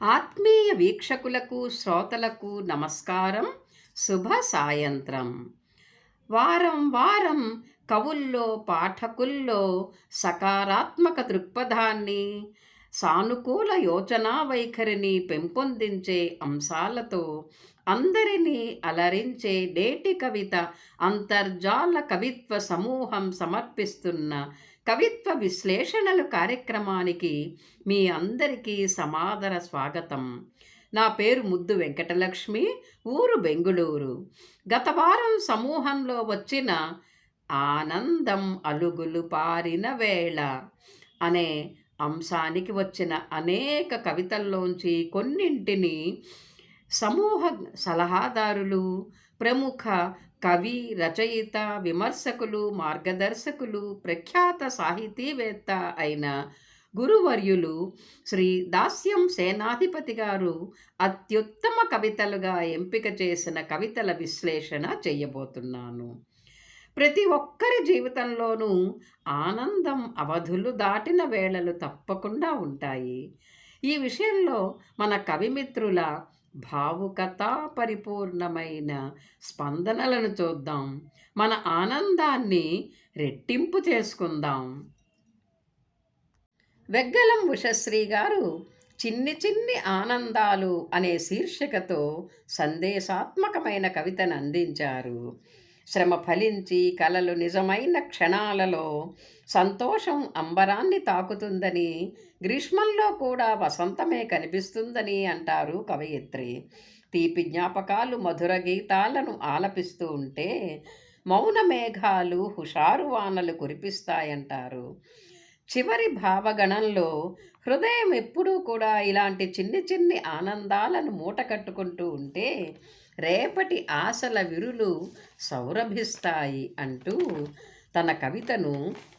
ఆత్మీయ వీక్షకులకు, శ్రోతలకు నమస్కారం. శుభ సాయంత్రం. వారం వారం కవుల్లో, పాఠకుల్లో సకారాత్మక దృక్పథాన్ని, సానుకూల యోచనా వైఖరిని పెంపొందించే అంశాలతో అందరినీ అలరించే నేటి కవిత అంతర్జాల కవిత్వ సమూహం సమర్పిస్తున్న కవిత్వ విశ్లేషణలు కార్యక్రమానికి మీ అందరికీ సమాదర స్వాగతం. నా పేరు ముద్దు వెంకటలక్ష్మి, ఊరు బెంగుళూరు. గత వారం సమూహంలో వచ్చిన ఆనందం అలుగులు పారిన వేళ అనే అంశానికి వచ్చిన అనేక కవితల్లోంచి కొన్నింటిని సమూహ సలహాదారులు, ప్రముఖ కవి, రచయిత, విమర్శకులు, మార్గదర్శకులు, ప్రఖ్యాత సాహితీవేత్త అయిన గురువర్యులు శ్రీ దాస్యం సేనాధిపతి గారు అత్యుత్తమ కవితలుగా ఎంపిక చేసిన కవితల విశ్లేషణ చేయబోతున్నాను. ప్రతి ఒక్కరి జీవితంలోనూ ఆనందం అవధులు దాటిన వేళలు తప్పకుండా ఉంటాయి. ఈ విషయంలో మన కవిమిత్రుల భావుకతా పరిపూర్ణమైన స్పందనలను చూద్దాం. మన ఆనందాన్ని రెట్టింపు చేసుకుందాం. వెగ్గలం ఉషశ్రీ గారు చిన్ని చిన్ని ఆనందాలు అనే శీర్షికతో సందేశాత్మకమైన కవితను అందించారు. శ్రమ ఫలించి కలలు నిజమైన క్షణాలలో సంతోషం అంబరాన్ని తాకుతుందని, గ్రీష్మంలో కూడా వసంతమే కనిపిస్తుందని అంటారు కవయిత్రి. తీపి జ్ఞాపకాలు మధుర గీతాలను ఆలపిస్తూ ఉంటే మౌన మేఘాలు హుషారు వానలు కురిపిస్తాయంటారు. చివరి భావగణంలో హృదయం ఎప్పుడూ కూడా ఇలాంటి చిన్ని చిన్ని ఆనందాలను మూట కట్టుకుంటూ ఉంటే రేపటి ఆశల విరులు సౌరభిస్తాయి అంటూ తన కవితను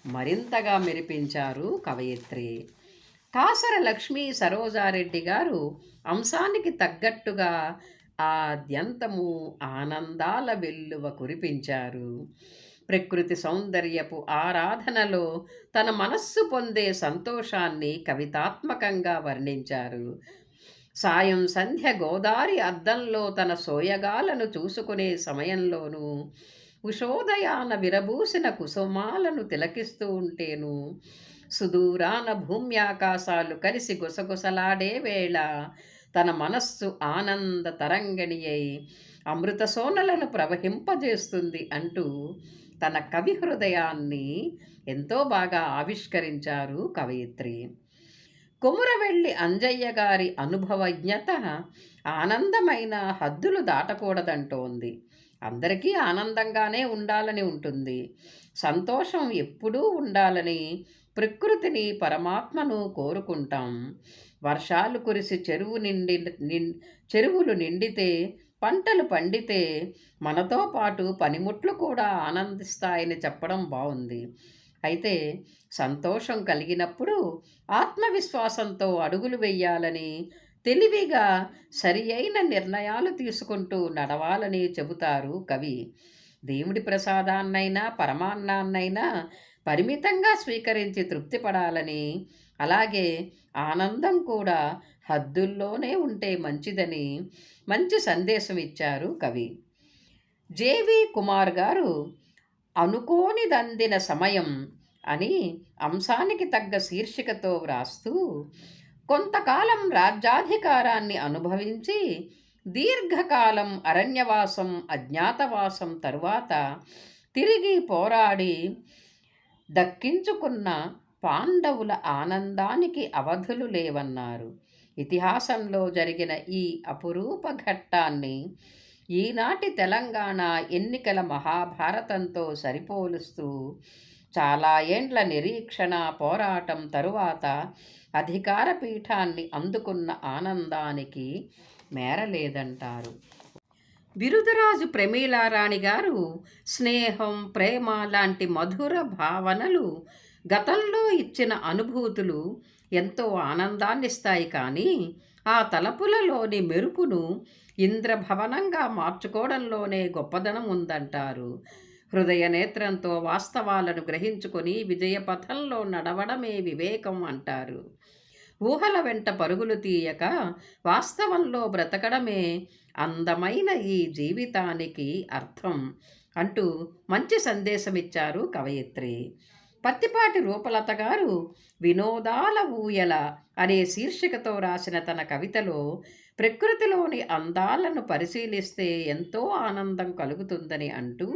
మరింతగా మెరిపించారు కవయిత్రి. కాసర లక్ష్మీ సరోజారెడ్డి గారు అంశానికి తగ్గట్టుగా ఆద్యంతము ఆనందాల వెల్లువ కురిపించారు. ప్రకృతి సౌందర్యపు ఆరాధనలో తన మనస్సు పొందే సంతోషాన్ని కవితాత్మకంగా వర్ణించారు. సాయం సంధ్య గోదారి అద్దంలో తన సోయగాలను చూసుకునే సమయంలోనూ, ఉషోదయాన విరబూసిన కుసుమాలను తిలకిస్తూ ఉంటేను, సుదూరాన భూమ్యాకాశాలు కలిసి గుసగుసలాడే వేళ తన మనస్సు ఆనంద తరంగిణి అయి అమృత సోనలను ప్రవహింపజేస్తుంది అంటూ తన కవి హృదయాన్ని ఎంతో బాగా ఆవిష్కరించారు కవయిత్రి. కొమురవెల్లి అంజయ్య గారి అనుభవజ్ఞత ఆనందమైన హద్దులు దాటకూడదంటోంది. అందరికీ ఆనందంగానే ఉండాలని ఉంటుంది. సంతోషం ఎప్పుడూ ఉండాలని ప్రకృతిని, పరమాత్మను కోరుకుంటాం. వర్షాలు కురిసి చెరువులు నిండితే, పంటలు పండితే మనతో పాటు పనిముట్లు కూడా ఆనందిస్తాయని చెప్పడం బాగుంది. అయితే సంతోషం కలిగినప్పుడు ఆత్మవిశ్వాసంతో అడుగులు వెయ్యాలని, తెలివిగా సరి అయిన నిర్ణయాలు తీసుకుంటూ నడవాలని చెబుతారు కవి. దేవుడి ప్రసాదాన్నైనా, పరమాన్నాన్నైనా పరిమితంగా స్వీకరించి తృప్తిపడాలని, అలాగే ఆనందం కూడా హద్దుల్లోనే ఉంటే మంచిదని మంచి సందేశం ఇచ్చారు కవి. జేవి కుమార్ గారు అనుకోనిదందిన సమయం అని అంశానికి తగ్గ శీర్షికతో వ్రాస్తూ, కొంతకాలం రాజ్యాధికారాన్ని అనుభవించి దీర్ఘకాలం అరణ్యవాసం, అజ్ఞాతవాసం తరువాత తిరిగి పోరాడి దక్కించుకున్న పాండవుల ఆనందానికి అవధులు లేవన్నారు. ఇతిహాసంలో జరిగిన ఈ అపురూప ఘట్టాన్ని ఈనాటి తెలంగాణ ఎన్నికల మహాభారతంతో సరిపోలుస్తూ, చాలా ఏండ్ల నిరీక్షణ, పోరాటం తరువాత అధికార పీఠాన్ని అందుకున్న ఆనందానికి మేరలేదంటారు. బిరుదరాజు ప్రమీలారాణి గారు స్నేహం, ప్రేమ లాంటి మధుర భావనలు గతంలో ఇచ్చిన అనుభూతులు ఎంతో ఆనందాన్నిస్తాయి, కానీ ఆ తలపులలోని మెరుపును ఇంద్రభవనంగా మార్చుకోవడంలోనే గొప్పదనం ఉందంటారు. హృదయ నేత్రంతో వాస్తవాలను గ్రహించుకొని విజయపథంలో నడవడమే వివేకం అంటారు. ఊహల వెంట పరుగులు తీయక వాస్తవంలో బ్రతకడమే అందమైన ఈ జీవితానికి అర్థం అంటూ మంచి సందేశమిచ్చారు కవయిత్రి. పత్తిపాటి రూపలత గారు వినోదాల ఊయల అనే శీర్షికతో రాసిన తన కవితలో ప్రకృతిలోని అందాలను పరిశీలిస్తే ఎంతో ఆనందం కలుగుతుందని అంటూ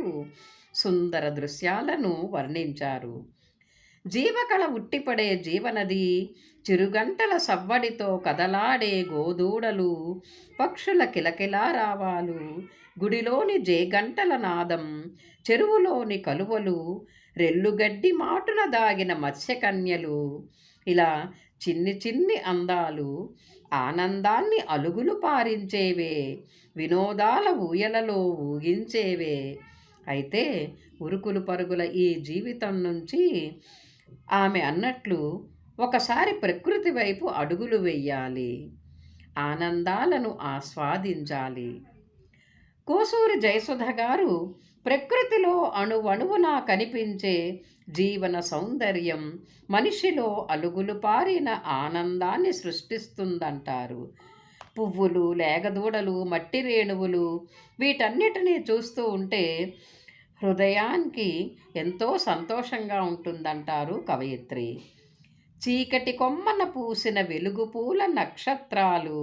సుందర దృశ్యాలను వర్ణించారు. జీవకళ ఉట్టిపడే జీవనది, చిరుగంటల సవ్వడితో కదలాడే గోదూడలు, పక్షుల కిలకిలా రావాలు, గుడిలోని జేగంటల నాదం, చెరువులోని కలువలు, రెల్లుగడ్డి మాటున దాగిన మత్స్యకన్యలు, ఇలా చిన్ని చిన్ని అందాలు ఆనందాన్ని అలుగులు పారించేవే, వినోదాల ఊయలలో ఊగించేవే. అయితే ఉరుకులు పరుగుల ఈ జీవితం నుంచి ఆమె అన్నట్లు ఒకసారి ప్రకృతి వైపు అడుగులు వెయ్యాలి, ఆనందాలను ఆస్వాదించాలి. కోసూరి జయసుధ గారు ప్రకృతిలో అణువణువునా కనిపించే జీవన సౌందర్యం మనిషిలో అలుగులు పారిన ఆనందాన్ని సృష్టిస్తుందంటారు. పువ్వులు, లేగదూడలు, మట్టి రేణువులు వీటన్నిటినీ చూస్తూ ఉంటే హృదయానికి ఎంతో సంతోషంగా ఉంటుందంటారు కవయిత్రి. చీకటి కొమ్మన పూసిన వెలుగు పూల నక్షత్రాలు,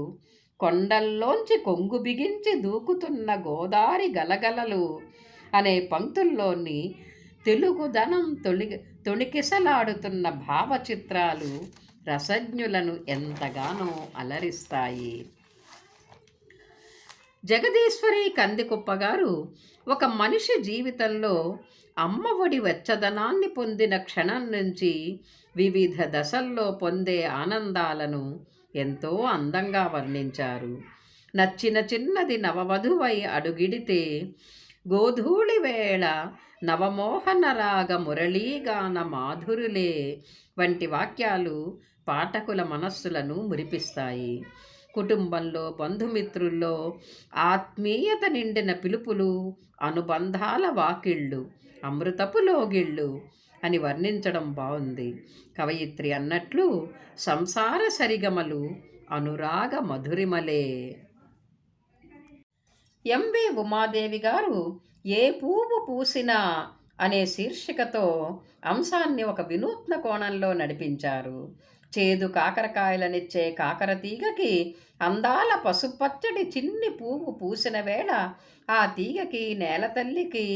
కొండల్లోంచి కొంగు బిగించి దూకుతున్న గోదారి గలగలలు అనే పంక్తుల్లోని తెలుగుదనం తొణికిసలాడుతున్న భావచిత్రాలు రసజ్ఞులను ఎంతగానో అలరిస్తాయి. జగదీశ్వరి కందికుప్ప గారు ఒక మనిషి జీవితంలో అమ్మఒడి వెచ్చదనాన్ని పొందిన క్షణం నుంచి వివిధ దశల్లో పొందే ఆనందాలను ఎంతో అందంగా వర్ణించారు. నచ్చిన చిన్నది నవవధువై అడుగిడితే, గోధూళి వేళ నవమోహన రాగ మురళీగాన మాధురులే వంటి వాక్యాలు పాఠకుల మనస్సులను మురిపిస్తాయి. కుటుంబంలో, బంధుమిత్రుల్లో ఆత్మీయత నిండిన పిలుపులు, అనుబంధాల వాకిళ్ళు, అమృతపు లోగిళ్ళు అని వర్ణించడం బాగుంది. కవయిత్రి అన్నట్లు సంసార సరిగమలు అనురాగ మధురిమలే. ఎంవి ఉమాదేవి గారు ఏ పువ్వు పూసినా అనే శీర్షికతో అంశాన్ని ఒక వినూత్న కోణంలో నడిపించారు. చేదు కాకరకాయలనిచ్చే కాకర తీగకి అందాల పసుపచ్చడి చిన్ని పువ్వు పూసిన వేళ ఆ తీగకి, నేల తల్లికి,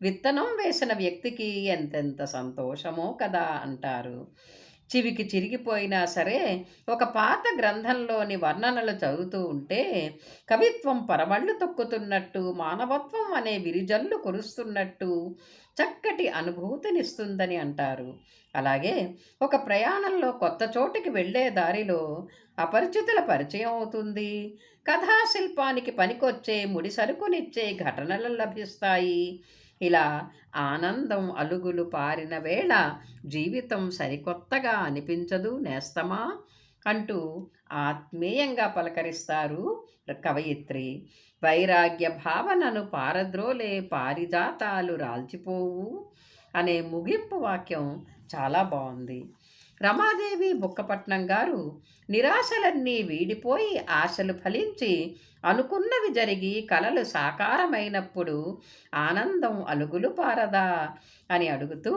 విత్తనం వేసిన వ్యక్తికి ఎంతెంత సంతోషమో కదా అంటారు. చివికి చిరిగిపోయినా సరే ఒక పాత గ్రంథంలోని వర్ణనలు చదువుతూ ఉంటే కవిత్వం పరవళ్ళు తొక్కుతున్నట్టు, మానవత్వం అనే విరిజల్లు కురుస్తున్నట్టు చక్కటి అనుభూతినిస్తుందని అంటారు. అలాగే ఒక ప్రయాణంలో కొత్త చోటికి వెళ్ళే దారిలో అపరిచితుల పరిచయం అవుతుంది. కథాశిల్పానికి పనికొచ్చే ముడి సరుకునిచ్చే ఘటనలు లభిస్తాయి. ఇలా ఆనందం అలుగులు పారిన వేళ జీవితం సరికొత్తగా అనిపించదు నేస్తమా అంటూ ఆత్మీయంగా పలకరిస్తారు కవయిత్రి. వైరాగ్య భావనను పారద్రోలే పారిజాతాలు రాల్చిపోవు అనే ముగింపు వాక్యం చాలా బాగుంది. రమాదేవి బుక్కపట్నం గారు నిరాశలన్నీ వీడిపోయి ఆశలు ఫలించి అనుకున్నవి జరిగి కలలు సాకారమైనప్పుడు ఆనందం అలుగులు పారదా అని అడుగుతూ,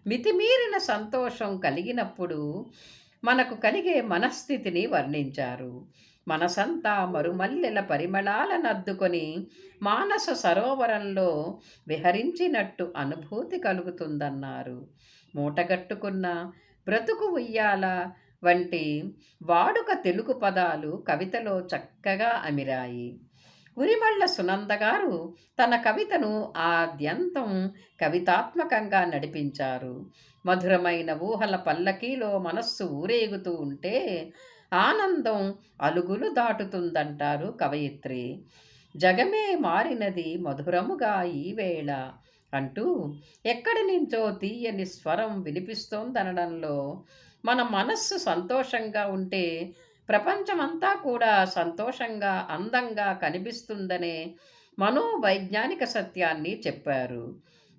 మితిమీరిన సంతోషం కలిగినప్పుడు మనకు కలిగే మనస్థితిని వర్ణించారు. మనసంతా మరుమల్లెల పరిమళాలనద్దుకొని మానస సరోవరంలో విహరించినట్టు అనుభూతి కలుగుతుందన్నారు. మూటగట్టుకున్న బ్రతుకు ఉయ్యాల వంటి వాడుక తెలుగు పదాలు కవితలో చక్కగా అమిరాయి. ఉరిమళ్ళ సునంద గారు తన కవితను ఆద్యంతం కవితాత్మకంగా నడిపించారు. మధురమైన ఊహల పల్లకీలో మనస్సు ఊరేగుతూ ఉంటే ఆనందం అలుగులు దాటుతుందంటారు కవయిత్రి. జగమే మారినది మధురముగా ఈవేళ అంటూ ఎక్కడి నుంచో తీయని స్వరం వినిపిస్తోందనడంలో మన మనస్సు సంతోషంగా ఉంటే ప్రపంచమంతా కూడా సంతోషంగా, అందంగా కనిపిస్తుందనే మనోవైజ్ఞానిక సత్యాన్ని చెప్పారు.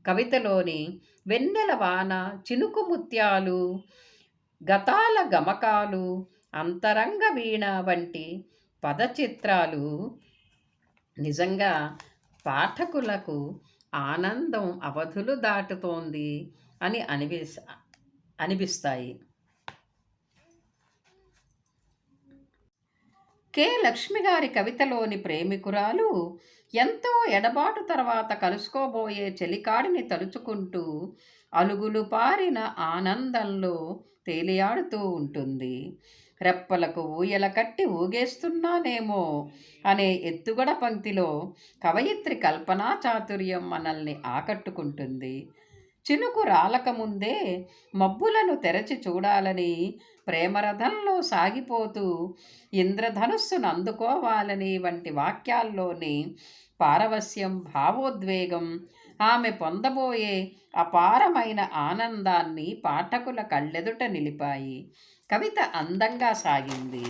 కవితలోని వెన్నెల వాన, చినుకు ముత్యాలు, గతాల గమకాలు, అంతరంగ వీణ వంటి పదచిత్రాలు నిజంగా పాఠకులకు ఆనందం అవధులు దాటుతోంది అని అనిపిస్తాయి. లక్ష్మి గారి కవితలోని ప్రేమికురాలు ఎంతో ఎడబాటు తర్వాత కలుసుకోబోయే చెలికాడిని తలుచుకుంటూ అలుగులు పారిన ఆనందంలో తేలియాడుతూ ఉంటుంది. రెప్పలకు ఊయల కట్టి ఊగేస్తున్నానేమో అనే ఎత్తుగడ పంక్తిలో కవయిత్రి కల్పనా చాతుర్యం మనల్ని ఆకట్టుకుంటుంది. చినుకు రాలకముందే మబ్బులను తెరచి చూడాలని, ప్రేమరథంలో సాగిపోతూ ఇంద్రధనుస్సును అందుకోవాలని వంటి వాక్యాల్లోని పారవస్యం, భావోద్వేగం, ఆమె పొందబోయే అపారమైన ఆనందాన్ని పాఠకుల కళ్ళెదుట నిలిపాయి. కవిత అందంగా సాగింది.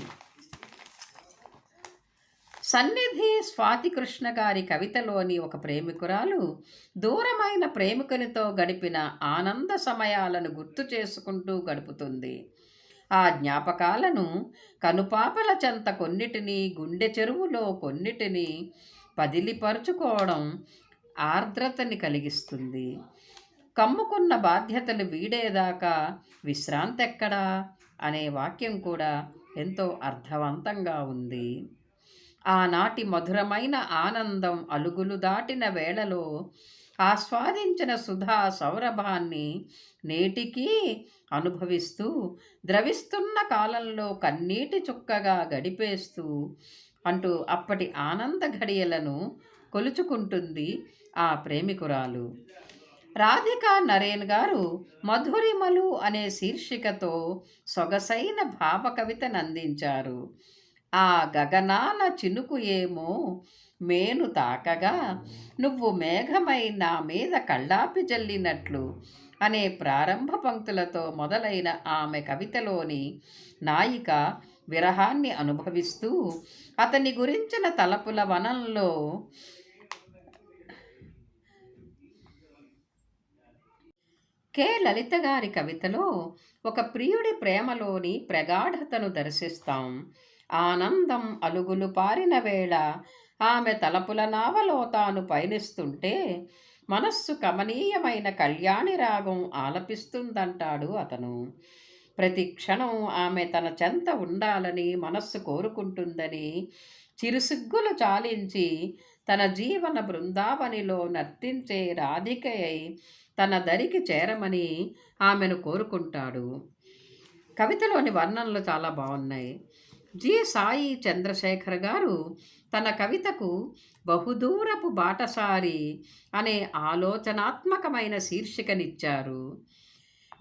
సన్నిధి స్వాతికృష్ణ గారి కవితలోని ఒక ప్రేమికురాలు దూరమైన ప్రేమికునితో గడిపిన ఆనంద సమయాలను గుర్తు చేసుకుంటూ గడుపుతుంది. ఆ జ్ఞాపకాలను కనుపాపల చెంత కొన్నిటిని, గుండె చెరువులో కొన్నిటిని పదిలిపరుచుకోవడం ఆర్ద్రతని కలిగిస్తుంది. కమ్ముకున్న బాధ్యతలు వీడేదాకా విశ్రాంతెక్కడా అనే వాక్యం కూడా ఎంతో అర్థవంతంగా ఉంది. ఆనాటి మధురమైన ఆనందం అలుగులు దాటిన వేళలో ఆస్వాదించిన సుధా సౌరభాన్ని నేటికీ అనుభవిస్తూ, ద్రవిస్తున్న కాలంలో కన్నీటి చుక్కగా గడిపేస్తూ అంటూ అప్పటి ఆనంద ఘడియలను కొలుచుకుంటుంది ఆ ప్రేమికురాలు. రాధికా నరేన్ గారు మధురిమలు అనే శీర్షికతో సొగసైన భావ కవితను అందించారు. ఆ గగనాల చినుకు ఏమో మేను తాకగా నువ్వు మేఘమై నా మీద కళ్ళాపి జల్లినట్లు అనే ప్రారంభ పంక్తులతో మొదలైన ఆమె కవితలోని నాయిక విరహాన్ని అనుభవిస్తూ అతని గురించిన తలపుల వనంలో లలిత గారి కవితలో ఒక ప్రియుడి ప్రేమలోని ప్రగాఢతను దర్శిస్తాం. ఆనందం అలుగులు పారిన వేళ ఆమె తలపుల నావలో తాను పయనిస్తుంటే మనస్సు కమనీయమైన కళ్యాణి రాగం ఆలపిస్తుందంటాడు అతను. ప్రతి క్షణం ఆమె తన చెంత ఉండాలని మనస్సు కోరుకుంటుందని, చిరుసిగ్గులు చాలించి తన జీవన బృందావనిలో నర్తించే రాధికయై తన దరికి చేరమని ఆమెను కోరుకుంటాడు. కవితలోని వర్ణనలు చాలా బాగున్నాయి. సాయి చంద్రశేఖర్ గారు తన కవితకు బహుదూరపు బాటసారి అనే ఆలోచనాత్మకమైన శీర్షికనిచ్చారు.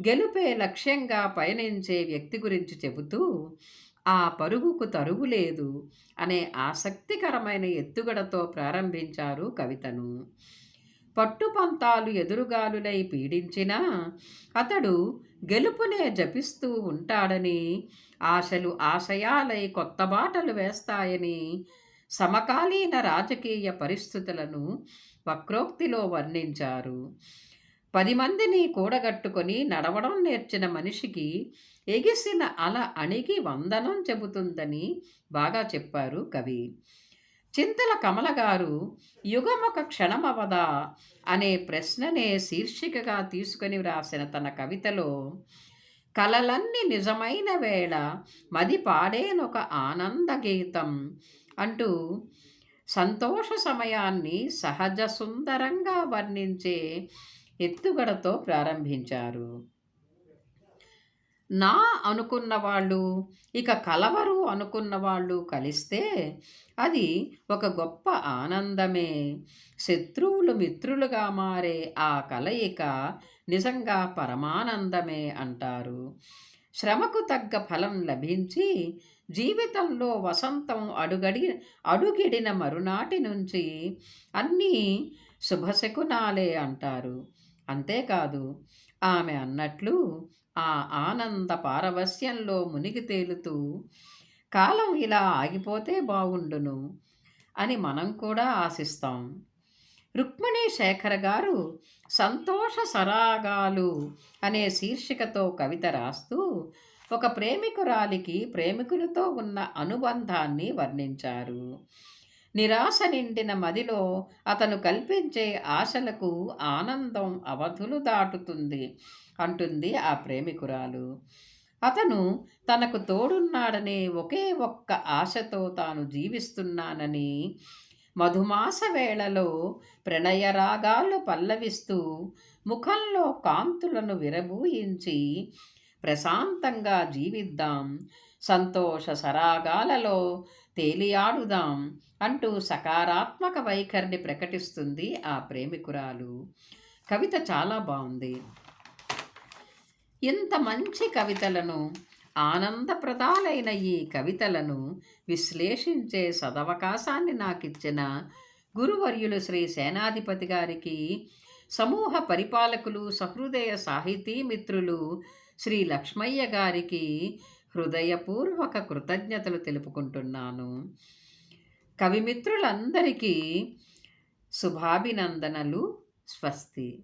గెలుపే లక్ష్యంగా పయనించే వ్యక్తి గురించి చెబుతూ ఆ పరుగుకు తరుగులేదు అనే ఆసక్తికరమైన ఎత్తుగడతో ప్రారంభించారు కవితను. పట్టుపంతాలు ఎదురుగాలులై పీడించినా అతడు గెలుపునే జపిస్తూ ఉంటాడని, ఆశలు ఆశయాలై కొత్త బాటలు వేస్తాయని సమకాలీన రాజకీయ పరిస్థితులను వక్రోక్తిలో వర్ణించారు. 10 మందిని కూడగట్టుకొని నడవడం నేర్చిన మనిషికి ఎగిసిన అల అణిగి వందనం చెబుతుందని బాగా చెప్పారు కవి. చింతల కమల గారు యుగమొక క్షణమవదా అనే ప్రశ్ననే శీర్షికగా తీసుకొని వ్రాసిన తన కవితలో కలలన్నీ నిజమైన వేళ మది పాడేనొక ఆనంద గీతం అంటూ సంతోష సమయాన్ని సహజ సుందరంగా వర్ణించే ఎత్తుగడతో ప్రారంభించారు. నా అనుకున్న వాళ్ళు ఇక కలవరు అనుకున్న వాళ్ళు కలిస్తే అది ఒక గొప్ప ఆనందమే. శత్రువులు మిత్రులుగా మారే ఆ కలయిక నిజంగా పరమానందమే అంటారు. శ్రమకు తగ్గ ఫలం లభించి జీవితంలో వసంతం అడుగిడిన మరునాటి నుంచి అన్నీ శుభశకునాలే అంటారు. అంతేకాదు, ఆమె అన్నట్లు ఆ ఆనంద పారవస్యంలో మునిగి తేలుతూ కాలం ఇలా ఆగిపోతే బాగుండును అని మనం కూడా ఆశిస్తాం. రుక్మిణి శేఖర్ గారు సంతోష సరాగాలు అనే శీర్షికతో కవిత రాస్తూ ఒక ప్రేమికురాలికి ప్రేమికునితో ఉన్న అనుబంధాన్ని వర్ణించారు. నిరాశ నిండిన మదిలో అతను కల్పించే ఆశలకు ఆనందం అవధులు దాటుతుంది అంటుంది ఆ ప్రేమికురాలు. అతను తనకు తోడున్నాడనే ఒకే ఒక్క ఆశతో తాను జీవిస్తున్నానని, మధుమాస వేళలో ప్రణయరాగాలు పల్లవిస్తూ ముఖంలో కాంతులను విరబూయించి ప్రశాంతంగా జీవిద్దాం, సంతోష సరాగాలలో తేలియాడుదాం అంటూ సకారాత్మక వైఖరిని ప్రకటిస్తుంది ఆ ప్రేమికురాలు. కవిత చాలా బావుంది. ఇంత మంచి కవితలను, ఆనందప్రదాలైన ఈ కవితలను విశ్లేషించే సదవకాశాన్ని నాకిచ్చిన గురువర్యులు శ్రీ సేనాధిపతి గారికి, సమూహ పరిపాలకులు, సహృదయ సాహితీ మిత్రులు శ్రీ లక్ష్మయ్య గారికి హృదయపూర్వక కృతజ్ఞతలు తెలుపుకుంటున్నాను. కవిమిత్రులందరికీ శుభాభినందనలు. స్వస్తి.